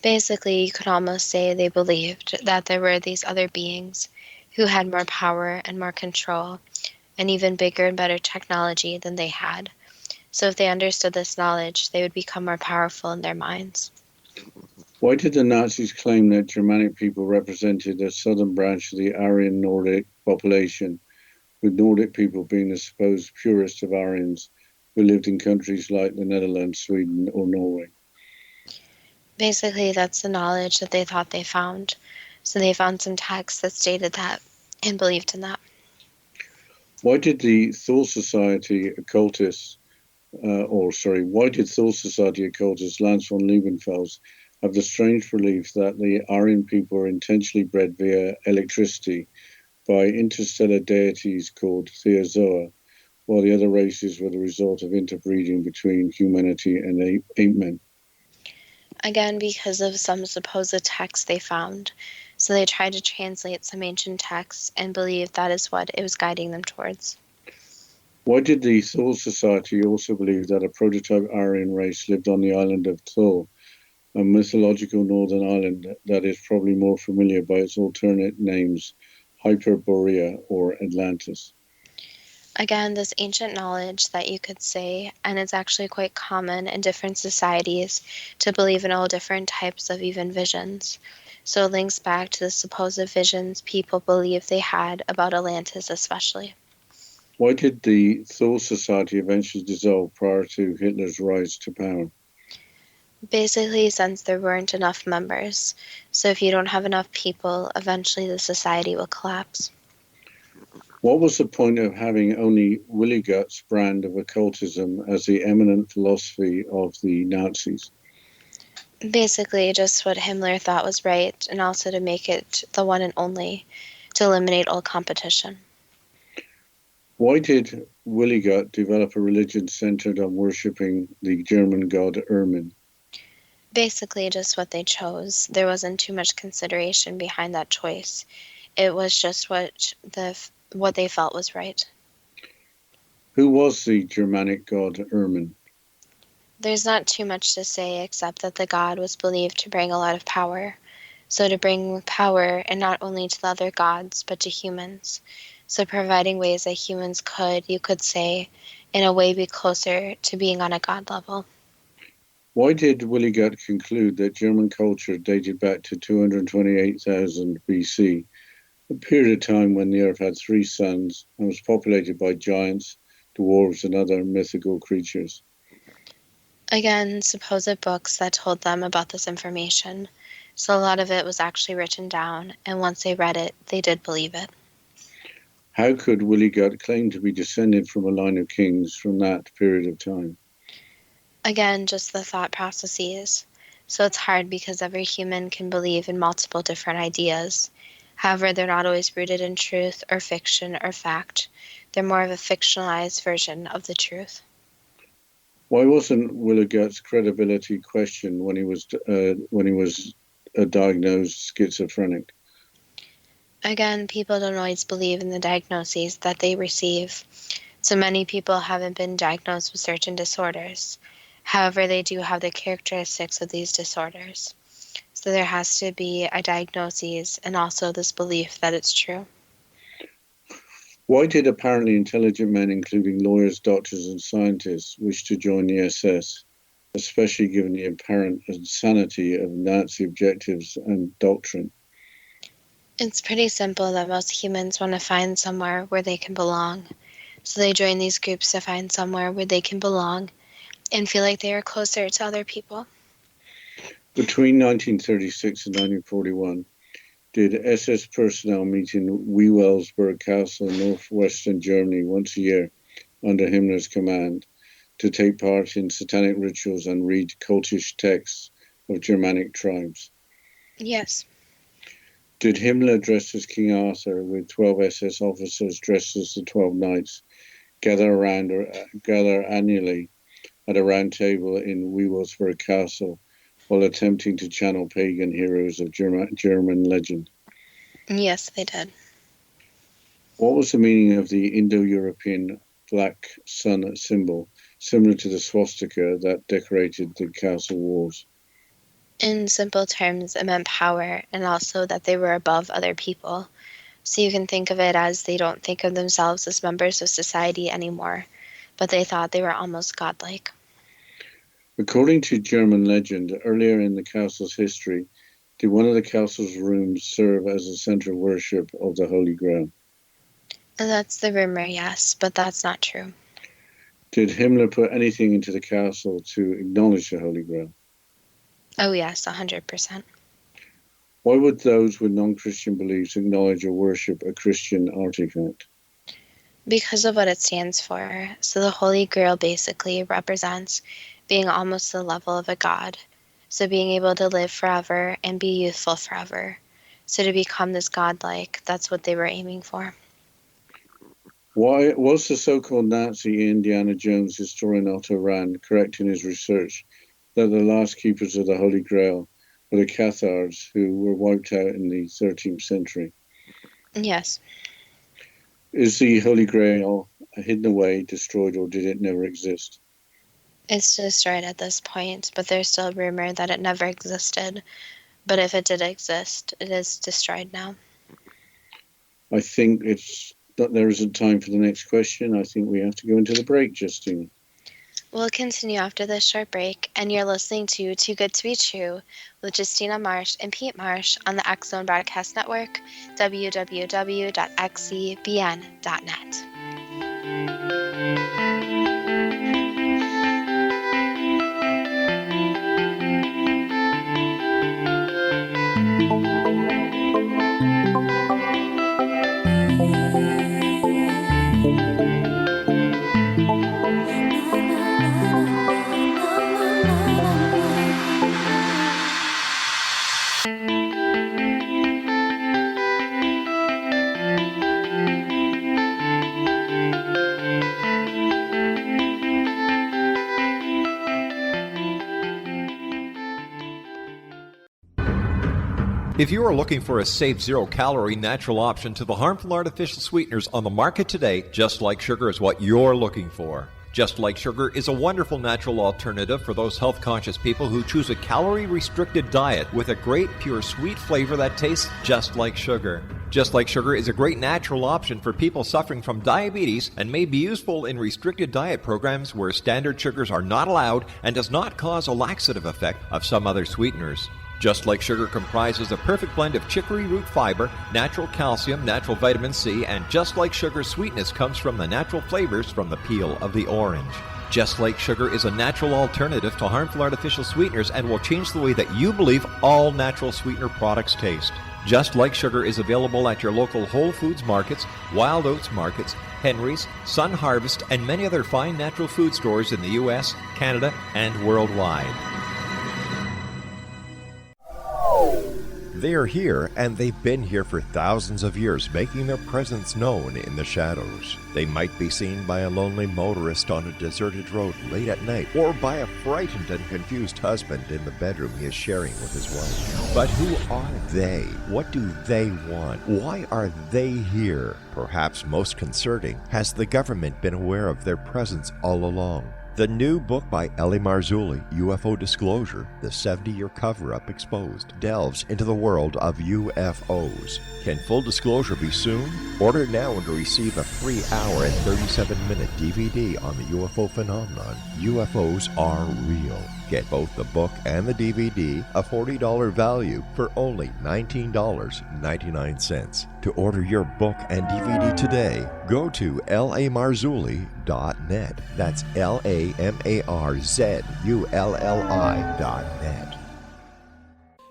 Basically, you could almost say they believed that there were these other beings who had more power and more control and even bigger and better technology than they had. So if they understood this knowledge, they would become more powerful in their minds. Why did the Nazis claim that Germanic people represented a southern branch of the Aryan Nordic population, with Nordic people being the supposed purest of Aryans who lived in countries like the Netherlands, Sweden, or Norway? Basically, that's the knowledge that they thought they found. So they found some texts that stated that and believed in that. Why did the Thule Society occultists, why did Thule Society occultist Lance von Liebenfels have the strange belief that the Aryan people were intentionally bred via electricity by interstellar deities called Theozoa, while the other races were the result of interbreeding between humanity and ape men? Again, because of some supposed texts they found. So they tried to translate some ancient texts and believed that is what it was guiding them towards. Why did the Thule Society also believe that a prototype Aryan race lived on the island of Thule, a mythological northern island that is probably more familiar by its alternate names, Hyperborea or Atlantis? Again, this ancient knowledge that you could say, and it's actually quite common in different societies to believe in all different types of even visions. So it links back to the supposed visions people believe they had about Atlantis especially. Why did the Thule Society eventually dissolve prior to Hitler's rise to power? Basically, since there weren't enough members. So if you don't have enough people, eventually the society will collapse. What was the point of having only Willigut's brand of occultism as the eminent philosophy of the Nazis? Basically, just what Himmler thought was right, and also to make it the one and only, to eliminate all competition. Why did Willigut develop a religion centered on worshipping the German god Ermin? Basically, just what they chose. There wasn't too much consideration behind that choice. It was just what they felt was right. Who was the Germanic god Ermin? There's not too much to say except that the god was believed to bring a lot of power. So to bring power, and not only to the other gods, but to humans. So providing ways that humans could, you could say, in a way be closer to being on a god level. Why did Willigut conclude that German culture dated back to 228,000 BC a period of time when the Earth had 3 suns and was populated by giants, dwarves, and other mythical creatures. Again, supposed books that told them about this information. So a lot of it was actually written down, and once they read it, they did believe it. How could Willie Gut claim to be descended from a line of kings from that period of time? Again, just the thought processes. So it's hard because every human can believe in multiple different ideas. However, they're not always rooted in truth or fiction or fact. They're more of a fictionalized version of the truth. Why wasn't Willie Gut's credibility questioned when he was diagnosed schizophrenic? Again, people don't always believe in the diagnoses that they receive. So many people haven't been diagnosed with certain disorders. However, they do have the characteristics of these disorders. So there has to be a diagnosis and also this belief that it's true. Why did apparently intelligent men, including lawyers, doctors, and scientists, wish to join the SS, especially given the apparent insanity of Nazi objectives and doctrine? It's pretty simple that most humans want to find somewhere where they can belong. So they join these groups to find somewhere where they can belong and feel like they are closer to other people. Between 1936 and 1941, did SS personnel meet in Wewelsburg Castle in northwestern Germany once a year under Himmler's command to take part in satanic rituals and read cultish texts of Germanic tribes? Yes. Did Himmler, dressed as King Arthur, with 12 SS officers dressed as the 12 knights, gather annually at a round table in Wewelsburg Castle while attempting to channel pagan heroes of German legend? Yes, they did. What was the meaning of the Indo-European black sun symbol, similar to the swastika that decorated the castle walls? In simple terms, it meant power and also that they were above other people. So you can think of it as they don't think of themselves as members of society anymore, but they thought they were almost godlike. According to German legend, earlier in the castle's history, did one of the castle's rooms serve as a center of worship of the Holy Grail? And that's the rumor, yes, but that's not true. Did Himmler put anything into the castle to acknowledge the Holy Grail? Oh yes, 100%. Why would those with non-Christian beliefs acknowledge or worship a Christian artifact? Because of what it stands for. So the Holy Grail basically represents being almost the level of a god. So being able to live forever and be youthful forever. So to become this godlike, that's what they were aiming for. Why was the so-called Nazi Indiana Jones historian Otto Rand correct in his research that the last keepers of the Holy Grail were the Cathars, who were wiped out in the 13th century? Yes. Is the Holy Grail hidden away, destroyed, or did it never exist? It's destroyed at this point, but there's still rumor that it never existed. But if it did exist, it is destroyed now. I think there isn't time for the next question. I think we have to go into the break, Justina. We'll continue after this short break, and you're listening to Too Good to Be True with Justina Marsh and Pete Marsh on the X Zone Broadcast Network, www.xzbn.net. If you are looking for a safe, zero-calorie natural option to the harmful artificial sweeteners on the market today, Just Like Sugar is what you're looking for. Just Like Sugar is a wonderful natural alternative for those health-conscious people who choose a calorie-restricted diet with a great, pure, sweet flavor that tastes just like sugar. Just Like Sugar is a great natural option for people suffering from diabetes and may be useful in restricted diet programs where standard sugars are not allowed and does not cause a laxative effect of some other sweeteners. Just Like Sugar comprises a perfect blend of chicory root fiber, natural calcium, natural vitamin C, and Just Like Sugar's sweetness comes from the natural flavors from the peel of the orange. Just Like Sugar is a natural alternative to harmful artificial sweeteners and will change the way that you believe all natural sweetener products taste. Just Like Sugar is available at your local Whole Foods markets, Wild Oats markets, Henry's, Sun Harvest, and many other fine natural food stores in the U.S., Canada, and worldwide. They are here, and they've been here for thousands of years, making their presence known in the shadows. They might be seen by a lonely motorist on a deserted road late at night, or by a frightened and confused husband in the bedroom he is sharing with his wife. But who are they? What do they want? Why are they here? Perhaps most concerning, has the government been aware of their presence all along? The new book by Elie Marzulli, UFO Disclosure, the 70-year cover-up exposed, delves into the world of UFOs. Can full disclosure be soon? Order now and receive a free hour and 37-minute DVD on the UFO phenomenon. UFOs are real. Get both the book and the DVD, a $40 value, for only $19.99. To order your book and DVD today, go to lamarzulli.net. That's LAMARZULLI.net.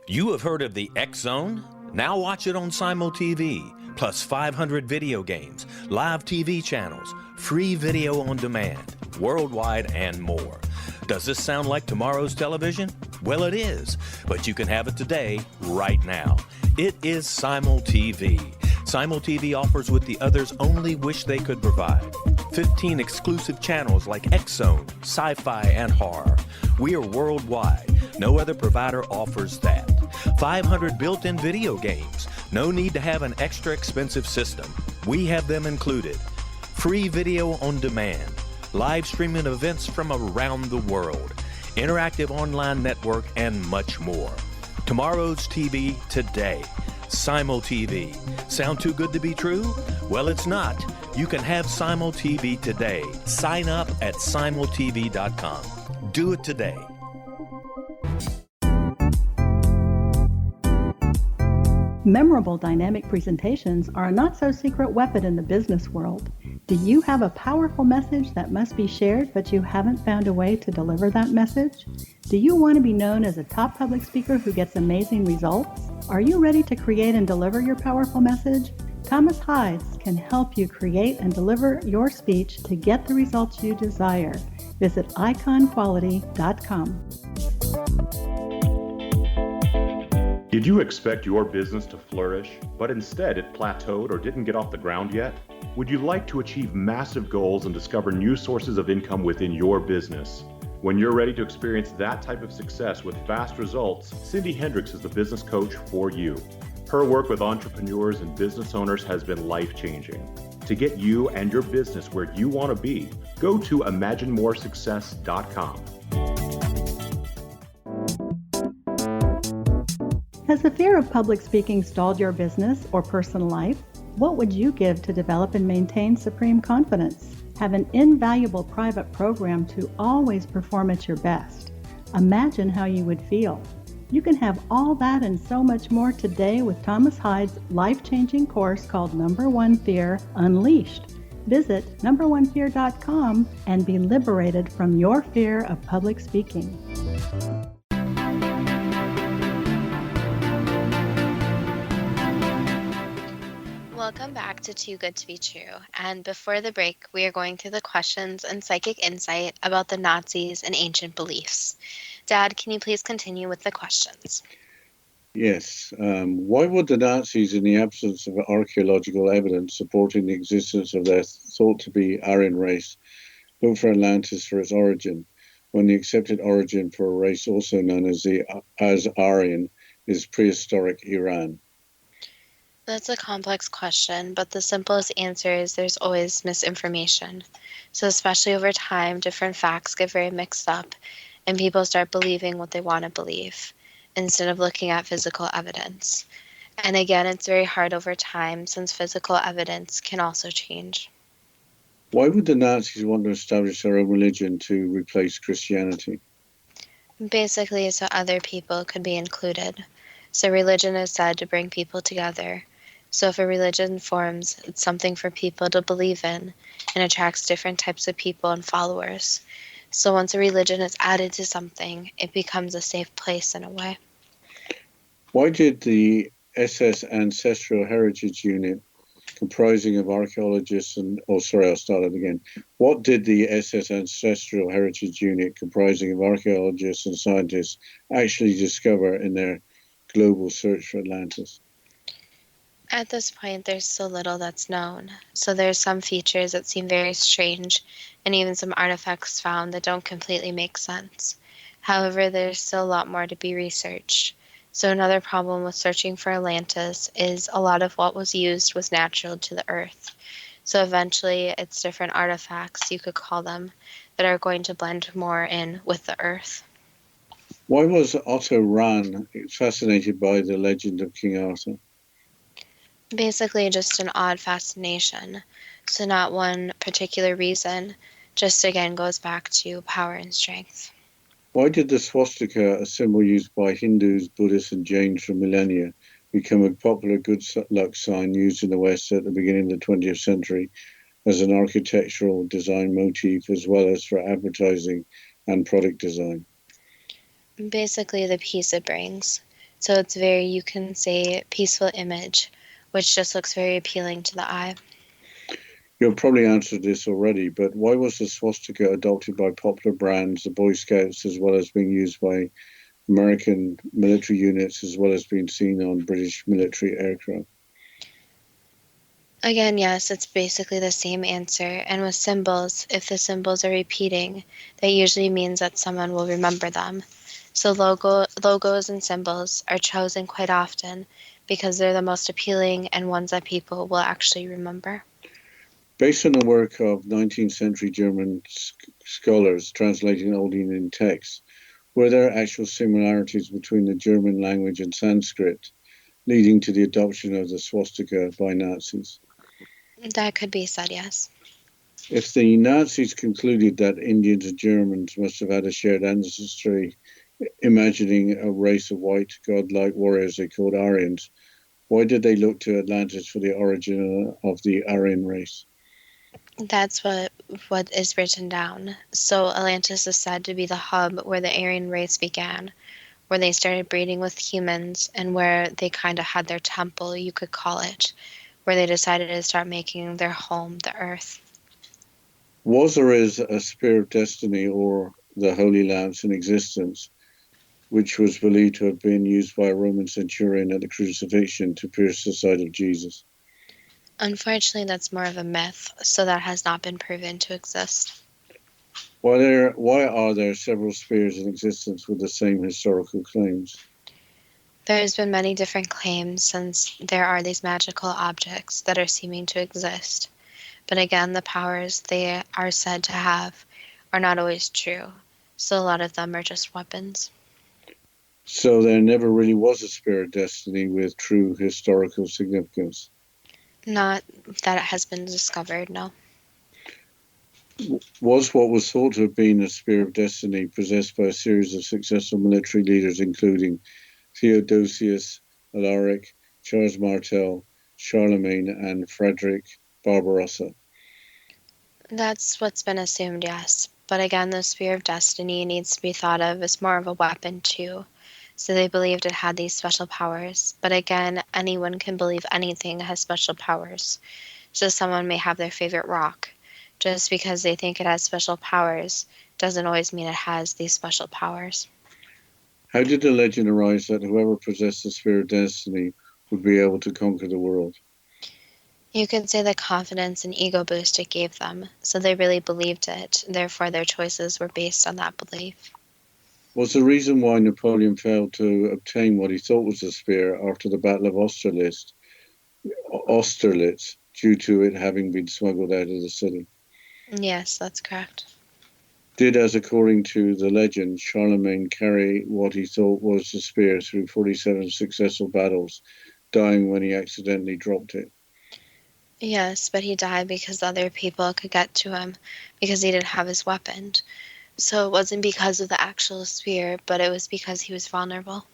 You have heard of the X Zone? Now watch it on Simul TV, plus 500 video games, live TV channels, free video on demand, worldwide, and more. Does this sound like tomorrow's television? Well, it is, but you can have it today, right now. It is Simul TV. Simul TV offers what the others only wish they could provide. 15 exclusive channels like X Zone, sci-fi, and horror. We are worldwide. No other provider offers that. 500 built-in video games. No need to have an extra expensive system. We have them included. Free video on demand. Live streaming events from around the world, interactive online network, and much more. Tomorrow's TV today. Simul TV. Sound too good to be true? Well, it's not. You can have Simul TV today. Sign up at simultv.com. Do it today. Memorable dynamic presentations are a not-so-secret weapon in the business world. Do you have a powerful message that must be shared, but you haven't found a way to deliver that message? Do you want to be known as a top public speaker who gets amazing results? Are you ready to create and deliver your powerful message? Thomas Hides can help you create and deliver your speech to get the results you desire. Visit iconquality.com. Did you expect your business to flourish, but instead it plateaued or didn't get off the ground yet? Would you like to achieve massive goals and discover new sources of income within your business? When you're ready to experience that type of success with fast results, Cindy Hendricks is the business coach for you. Her work with entrepreneurs and business owners has been life-changing. To get you and your business where you want to be, go to imaginemoresuccess.com. Has the fear of public speaking stalled your business or personal life? What would you give to develop and maintain supreme confidence? Have an invaluable private program to always perform at your best. Imagine how you would feel. You can have all that and so much more today with Thomas Hides' life-changing course called Number One Fear Unleashed. Visit numberonefear.com and be liberated from your fear of public speaking. Welcome back to Too Good to Be True. And before the break, we are going through the questions and psychic insight about the Nazis and ancient beliefs. Dad, can you please continue with the questions? Yes. Why would the Nazis, in the absence of archaeological evidence supporting the existence of their thought-to-be Aryan race, look for Atlantis for its origin, when the accepted origin for a race also known as Aryan is prehistoric Iran? That's a complex question, but the simplest answer is there's always misinformation. So especially over time, different facts get very mixed up, and people start believing what they want to believe instead of looking at physical evidence. And again, it's very hard over time since physical evidence can also change. Why would the Nazis want to establish their own religion to replace Christianity? Basically, so other people could be included. So religion is said to bring people together. So if a religion forms, it's something for people to believe in and attracts different types of people and followers. So once a religion is added to something, it becomes a safe place in a way. Why did the SS Ancestral Heritage Unit, comprising of archaeologists and... Oh, sorry, I'll start it again. What did the SS Ancestral Heritage Unit, comprising of archaeologists and scientists, actually discover in their global search for Atlantis? At this point, there's so little that's known. So there's some features that seem very strange, and even some artifacts found that don't completely make sense. However, there's still a lot more to be researched. So another problem with searching for Atlantis is a lot of what was used was natural to the Earth. So eventually, it's different artifacts, you could call them, that are going to blend more in with the Earth. Why was Otto Rahn fascinated by the legend of King Arthur? Basically, just an odd fascination. So not one particular reason, just again goes back to power and strength. Why did the swastika, a symbol used by Hindus, Buddhists, and Jains for millennia, become a popular good luck sign used in the West at the beginning of the 20th century as an architectural design motif as well as for advertising and product design? Basically, the peace it brings. So it's very, you can say, peaceful image, which just looks very appealing to the eye. You've probably answered this already, but why was the swastika adopted by popular brands, the Boy Scouts, as well as being used by American military units, as well as being seen on British military aircraft? Again, yes, it's basically the same answer. And with symbols, if the symbols are repeating, that usually means that someone will remember them. So logos and symbols are chosen quite often because they're the most appealing and ones that people will actually remember. Based on the work of 19th century German scholars translating Old Indian texts, were there actual similarities between the German language and Sanskrit, leading to the adoption of the swastika by Nazis? That could be said, yes. If the Nazis concluded that Indians and Germans must have had a shared ancestry, imagining a race of white godlike warriors they called Aryans, why did they look to Atlantis for the origin of the Aryan race? That's what is written down. So Atlantis is said to be the hub where the Aryan race began, where they started breeding with humans, and where they kind of had their temple, you could call it, where they decided to start making their home, the Earth. Was or is a spear of destiny, or the holy lance, in existence, which was believed to have been used by a Roman centurion at the crucifixion to pierce the side of Jesus? Unfortunately, that's more of a myth, so that has not been proven to exist. Why are there several spears in existence with the same historical claims? There's been many different claims since there are these magical objects that are seeming to exist. But again, the powers they are said to have are not always true, so a lot of them are just weapons. So there never really was a spear of destiny with true historical significance? Not that it has been discovered, no. Was what was thought to have been a spear of destiny possessed by a series of successful military leaders, including Theodosius, Alaric, Charles Martel, Charlemagne, and Frederick Barbarossa? That's what's been assumed, yes. But again, the spear of destiny needs to be thought of as more of a weapon, too. So they believed it had these special powers. But again, anyone can believe anything has special powers. So someone may have their favorite rock. Just because they think it has special powers doesn't always mean it has these special powers. How did the legend arise that whoever possessed the spear of destiny would be able to conquer the world? You could say the confidence and ego boost it gave them, so they really believed it, therefore their choices were based on that belief. Was the reason why Napoleon failed to obtain what he thought was a spear after the Battle of Austerlitz due to it having been smuggled out of the city? Yes, that's correct. Did, as according to the legend, Charlemagne carry what he thought was the spear through 47 successful battles, dying when he accidentally dropped it? Yes, but he died because other people could get to him, because he didn't have his weapon. So it wasn't because of the actual spear, but it was because he was vulnerable.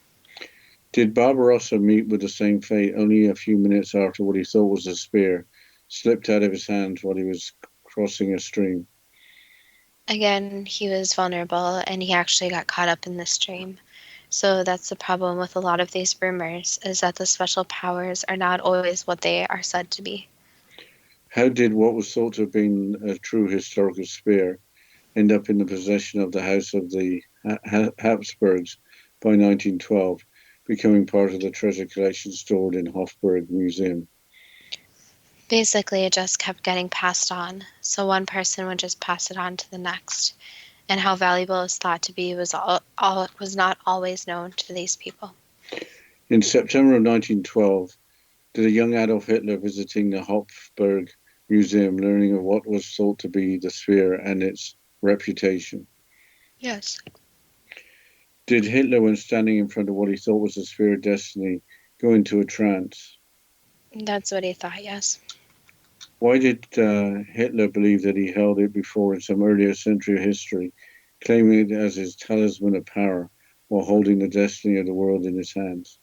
Did Barbarossa meet with the same fate only a few minutes after what he thought was a spear slipped out of his hands while he was crossing a stream? Again, he was vulnerable and he actually got caught up in the stream. So that's the problem with a lot of these rumors, is that the special powers are not always what they are said to be. How did what was thought to have been a true historical spear end up in the possession of the House of the Habsburgs by 1912, becoming part of the treasure collection stored in Hofburg Museum? Basically, it just kept getting passed on. So one person would just pass it on to the next. And how valuable it was thought to be was not always known to these people. In September of 1912, did a young Adolf Hitler visiting the Hofburg Museum learning of what was thought to be the sphere and its reputation? Yes. Did Hitler, when standing in front of what he thought was the sphere of destiny, go into a trance? That's what he thought, yes. Why did Hitler believe that he held it before in some earlier century of history, claiming it as his talisman of power while holding the destiny of the world in his hands?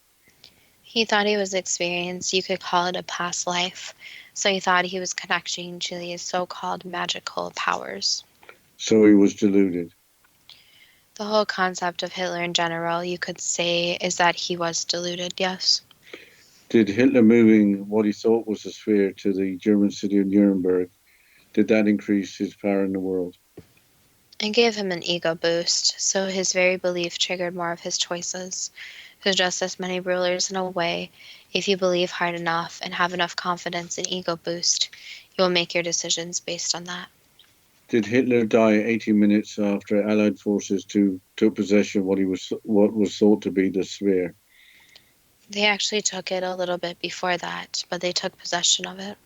He thought he was experienced. You could call it a past life. So he thought he was connecting to these so-called magical powers. So he was deluded. The whole concept of Hitler in general, you could say, is that he was deluded, yes. Did Hitler moving what he thought was a sphere to the German city of Nuremberg, did that increase his power in the world? It gave him an ego boost, so his very belief triggered more of his choices. So just as many rulers in a way, if you believe hard enough and have enough confidence and ego boost, you will make your decisions based on that. Did Hitler die 18 minutes after Allied forces took possession of what was thought to be the sphere? They actually took it a little bit before that, but they took possession of it.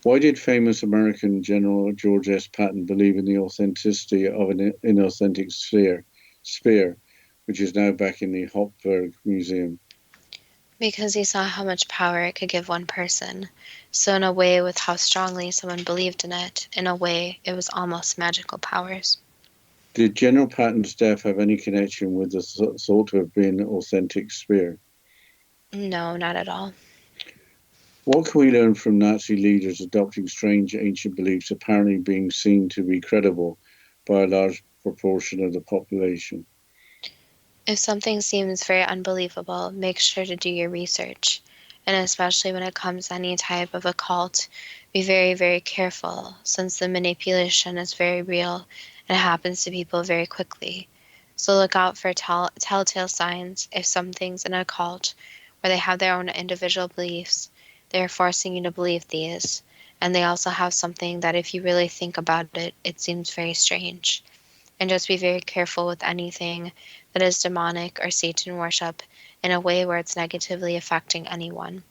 Why did famous American General George S. Patton believe in the authenticity of an inauthentic spear, which is now back in the Hofburg Museum? Because he saw how much power it could give one person. So in a way, with how strongly someone believed in it, in a way, it was almost magical powers. Did General Patton's death have any connection with the thought to have been authentic spear? No, not at all. What can we learn from Nazi leaders adopting strange ancient beliefs apparently being seen to be credible by a large proportion of the population? If something seems very unbelievable, make sure to do your research. And especially when it comes to any type of occult, be very, very careful, since the manipulation is very real and it happens to people very quickly. So look out for telltale signs if something's in a cult where they have their own individual beliefs. They're forcing you to believe these. And they also have something that if you really think about it, it seems very strange. And just be very careful with anything that is demonic or Satan worship in a way where it's negatively affecting anyone.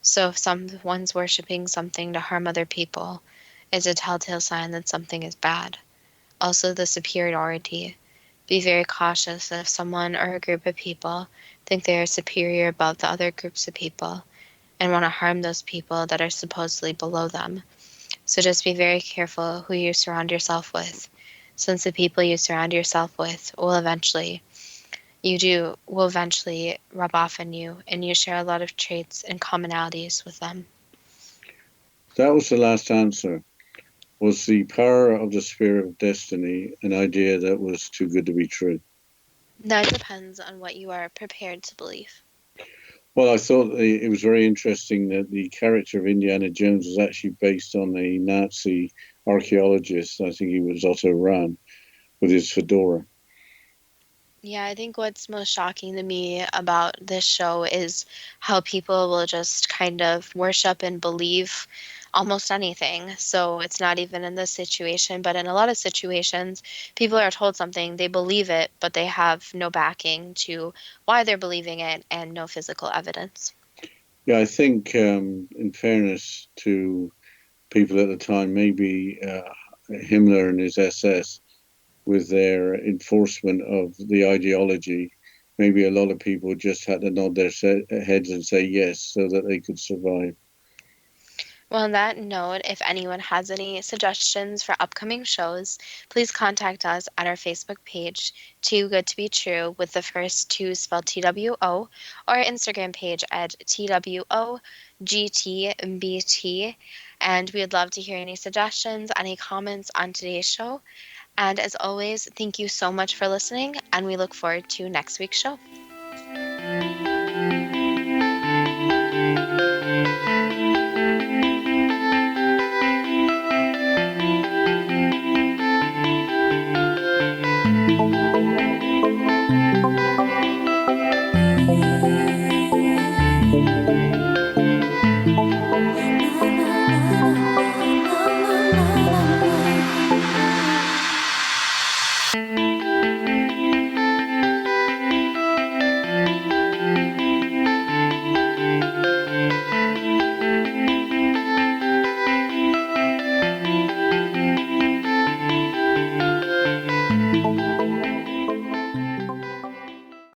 So if someone's worshiping something to harm other people, it's a telltale sign that something is bad. Also the superiority. Be very cautious that if someone or a group of people think they are superior above the other groups of people and want to harm those people that are supposedly below them. So just be very careful who you surround yourself with, since the people you surround yourself with will eventually rub off on you, and you share a lot of traits and commonalities with them. That was the last answer. Was the power of the sphere of destiny an idea that was too good to be true? That depends on what you are prepared to believe. Well, I thought it was very interesting that the character of Indiana Jones was actually based on a Nazi archaeologist. I think he was Otto Rahn, with his fedora. Yeah, I think what's most shocking to me about this show is how people will just kind of worship and believe almost anything. So it's not even in this situation, but in a lot of situations, people are told something, they believe it, but they have no backing to why they're believing it and no physical evidence. Yeah, I think in fairness to people at the time, maybe Himmler and his SS, with their enforcement of the ideology, maybe a lot of people just had to nod their heads and say yes so that they could survive. Well, on that note, if anyone has any suggestions for upcoming shows, please contact us at our Facebook page, Too Good to Be True, with the first two spelled TWO, or our Instagram page at TWOGTBT. And we would love to hear any suggestions, any comments on today's show. And as always, thank you so much for listening, and we look forward to next week's show.